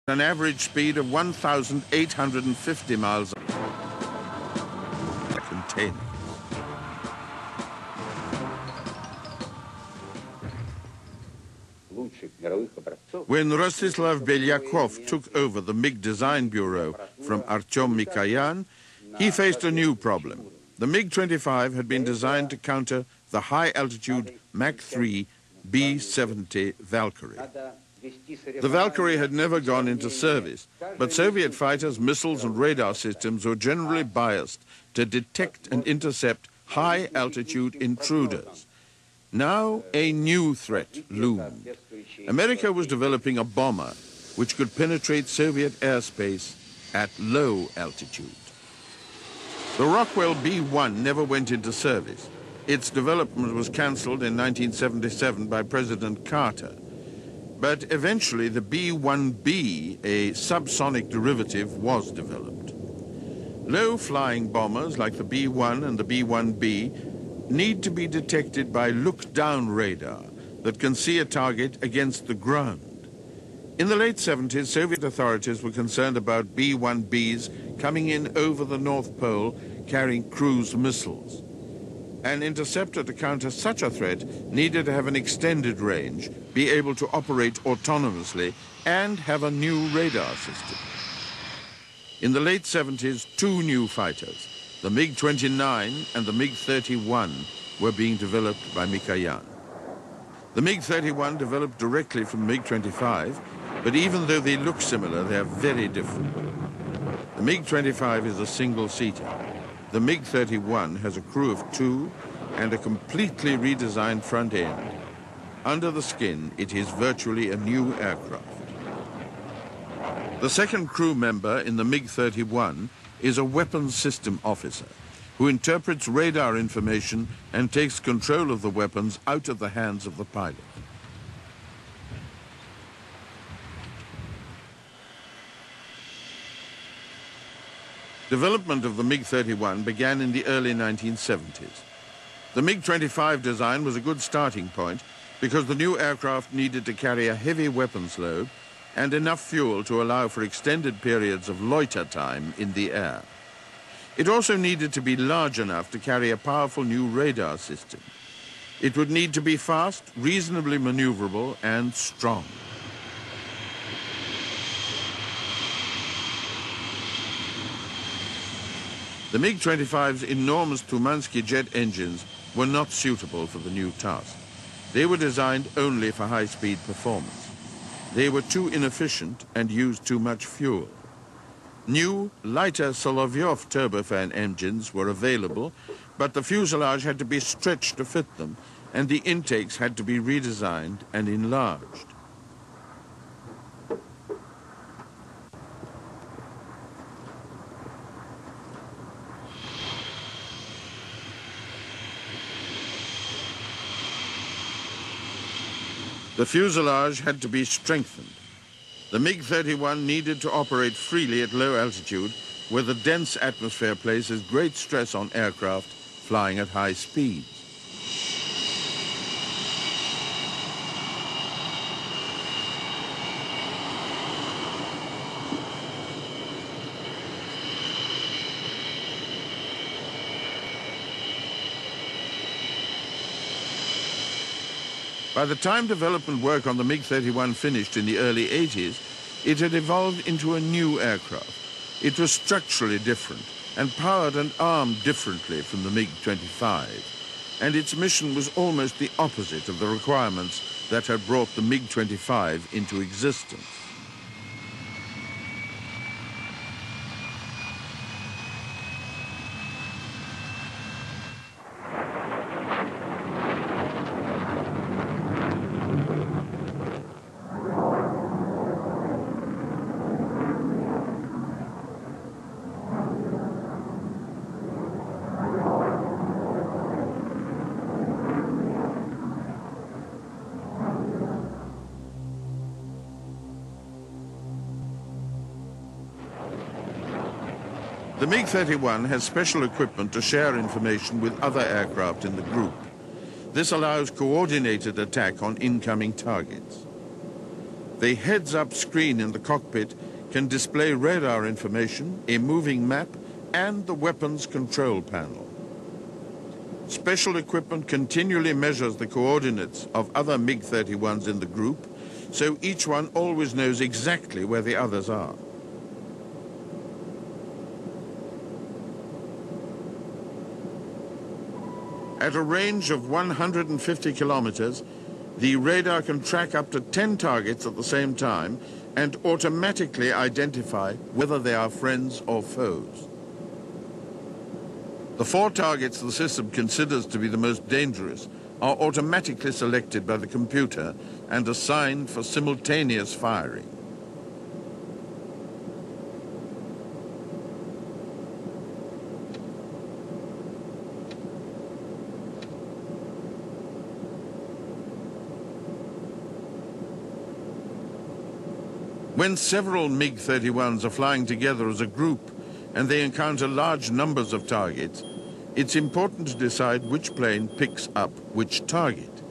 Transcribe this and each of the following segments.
an average speed of 1,850 miles contained. When Rostislav Belyakov took over the MiG Design Bureau from Artyom Mikoyan, he faced a new problem. The MiG-25 had been designed to counter the high-altitude Mach-3 B-70 Valkyrie. The Valkyrie had never gone into service, but Soviet fighters, missiles and radar systems were generally biased to detect and intercept high-altitude intruders. Now a new threat loomed. America was developing a bomber which could penetrate Soviet airspace at low altitude. The Rockwell B-1 never went into service. Its development was cancelled in 1977 by President Carter. But eventually the B-1B, a subsonic derivative, was developed. Low-flying bombers like the B-1 and the B-1B need to be detected by look-down radar that can see a target against the ground. In the late 70s, Soviet authorities were concerned about B-1Bs coming in over the North Pole carrying cruise missiles. An interceptor to counter such a threat needed to have an extended range, be able to operate autonomously, and have a new radar system. In the late 70s, two new fighters, the MiG-29 and the MiG-31, were being developed by Mikoyan. The MiG-31 developed directly from MiG-25, but even though they look similar, they are very different. The MiG-25 is a single-seater. The MiG-31 has a crew of two and a completely redesigned front end. Under the skin, it is virtually a new aircraft. The second crew member in the MiG-31 is a weapons system officer who interprets radar information and takes control of the weapons out of the hands of the pilot. Development of the MiG-31 began in the early 1970s. The MiG-25 design was a good starting point because the new aircraft needed to carry a heavy weapons load and enough fuel to allow for extended periods of loiter time in the air. It also needed to be large enough to carry a powerful new radar system. It would need to be fast, reasonably maneuverable, and strong. The MiG-25's enormous Tumansky jet engines were not suitable for the new task. They were designed only for high-speed performance. They were too inefficient and used too much fuel. New, lighter Solovyov turbofan engines were available, but the fuselage had to be stretched to fit them, and the intakes had to be redesigned and enlarged. The fuselage had to be strengthened. The MiG-31 needed to operate freely at low altitude, where the dense atmosphere places great stress on aircraft flying at high speeds. By the time development work on the MiG-31 finished in the early 80s, it had evolved into a new aircraft. It was structurally different and powered and armed differently from the MiG-25. And its mission was almost the opposite of the requirements that had brought the MiG-25 into existence. The MiG-31 has special equipment to share information with other aircraft in the group. This allows coordinated attack on incoming targets. The heads-up screen in the cockpit can display radar information, a moving map, and the weapons control panel. Special equipment continually measures the coordinates of other MiG-31s in the group, so each one always knows exactly where the others are. At a range of 150 kilometers, the radar can track up to 10 targets at the same time and automatically identify whether they are friends or foes. The 4 targets the system considers to be the most dangerous are automatically selected by the computer and assigned for simultaneous firing. When several MiG-31s are flying together as a group and they encounter large numbers of targets, it's important to decide which plane picks up which target.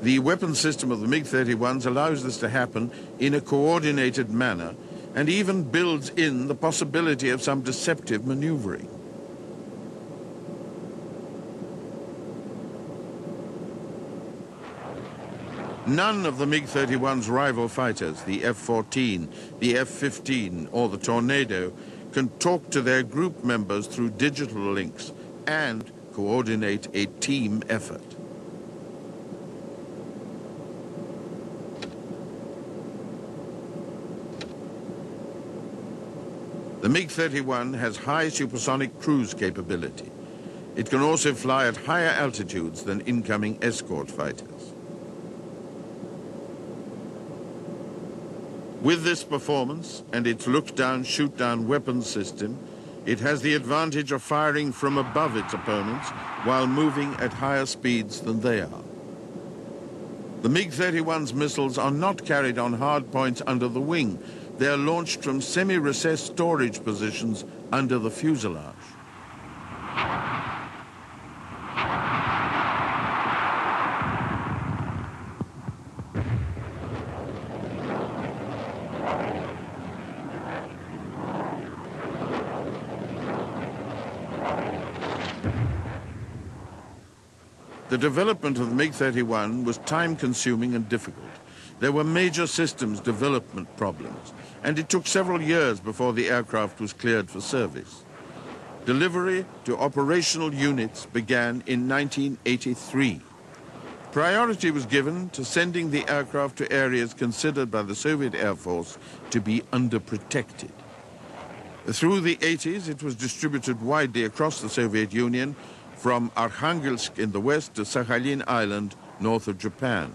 The weapon system of the MiG-31s allows this to happen in a coordinated manner and even builds in the possibility of some deceptive maneuvering. None of the MiG-31's rival fighters, the F-14, the F-15 or the Tornado, can talk to their group members through digital links and coordinate a team effort. The MiG-31 has high supersonic cruise capability. It can also fly at higher altitudes than incoming escort fighters. With this performance and its look-down, shoot-down weapons system, it has the advantage of firing from above its opponents while moving at higher speeds than they are. The MiG-31's missiles are not carried on hard points under the wing. They are launched from semi-recessed storage positions under the fuselage. The development of the MiG-31 was time-consuming and difficult. There were major systems development problems, and it took several years before the aircraft was cleared for service. Delivery to operational units began in 1983. Priority was given to sending the aircraft to areas considered by the Soviet Air Force to be underprotected. Through the 80s, it was distributed widely across the Soviet Union, from Arkhangelsk in the west to Sakhalin Island, north of Japan.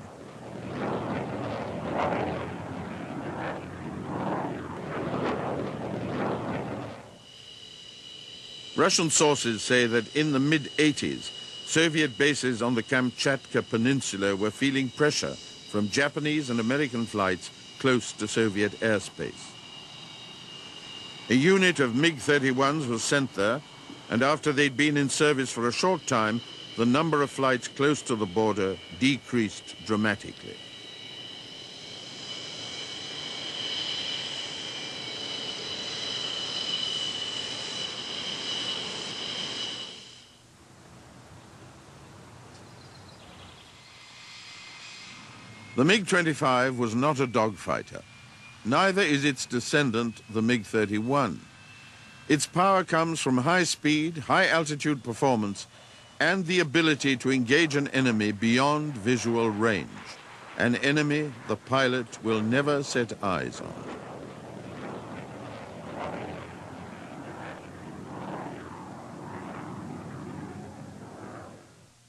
Russian sources say that in the mid-80s, Soviet bases on the Kamchatka Peninsula were feeling pressure from Japanese and American flights close to Soviet airspace. A unit of MiG-31s was sent there, and after they'd been in service for a short time, the number of flights close to the border decreased dramatically. The MiG-25 was not a dogfighter. Neither is its descendant, the MiG-31. Its power comes from high speed, high altitude performance, and the ability to engage an enemy beyond visual range, an enemy the pilot will never set eyes on.